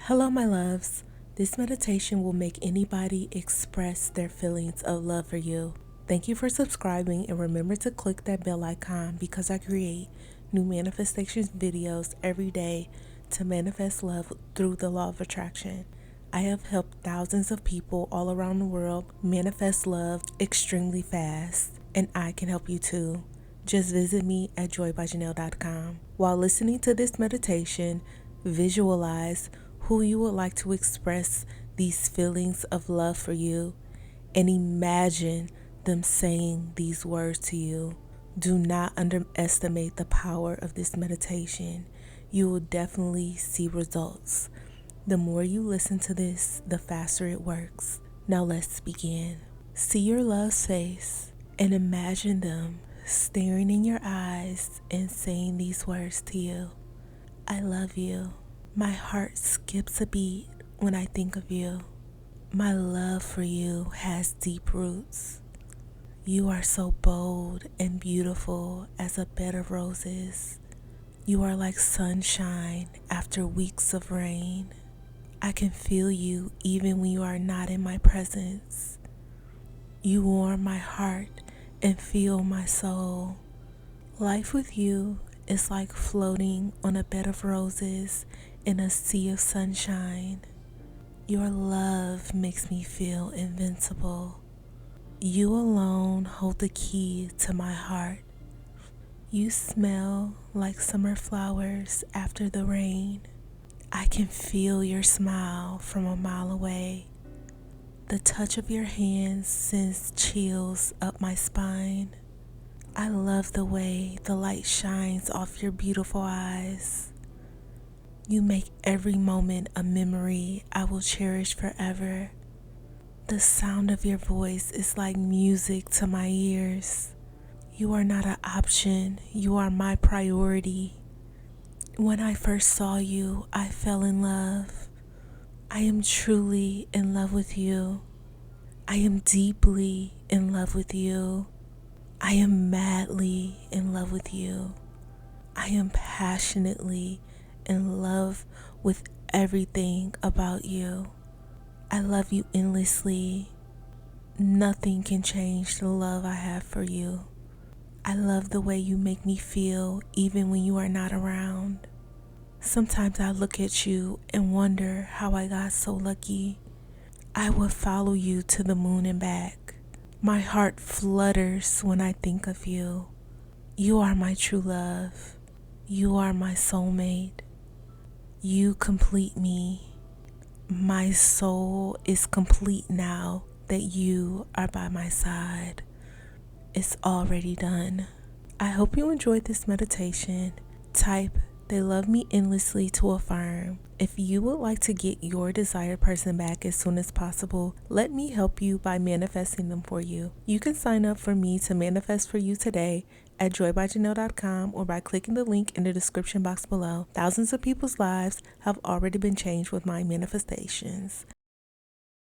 Hello, my loves. This meditation will make anybody express their feelings of love for you. Thank you for subscribing, and remember to click that bell icon because I create new manifestations videos every day to manifest love through the law of attraction. I have helped thousands of people all around the world manifest love extremely fast, and I can help you too. Just visit me at joybyjanell.com. While listening to this meditation, visualize who you would like to express these feelings of love for you, and imagine them saying these words to you. Do not underestimate the power of this meditation. You will definitely see results. The more you listen to this, the faster it works. Now let's begin. See your love's face and imagine them staring in your eyes and saying these words to you. I love you. My heart skips a beat when I think of you. My love for you has deep roots. You are so bold and beautiful as a bed of roses. You are like sunshine after weeks of rain. I can feel you even when you are not in my presence. You warm my heart and fill my soul. Life with you is like floating on a bed of roses in a sea of sunshine. Your love makes me feel invincible. You alone hold the key to my heart. You smell like summer flowers after the rain. I can feel your smile from a mile away. The touch of your hands sends chills up my spine. I love the way the light shines off your beautiful eyes. You make every moment a memory I will cherish forever. The sound of your voice is like music to my ears. You are not an option, you are my priority. When I first saw you, I fell in love. I am truly in love with you. I am deeply in love with you. I am madly in love with you. I am passionately in love with everything about you. I love you endlessly. Nothing can change the love I have for you. I love the way you make me feel even when you are not around. Sometimes I look at you and wonder how I got so lucky. I would follow you to the moon and back. My heart flutters when I think of you. You are my true love. You are my soulmate. You complete me. My soul is complete now that you are by my side. It's already done. I hope you enjoyed this meditation. Type "they love me endlessly" to affirm. If you would like to get your desired person back as soon as possible, let me help you by manifesting them for you. You can sign up for me to manifest for you today at joybyjanell.com or by clicking the link in the description box below. Thousands of people's lives have already been changed with my manifestations.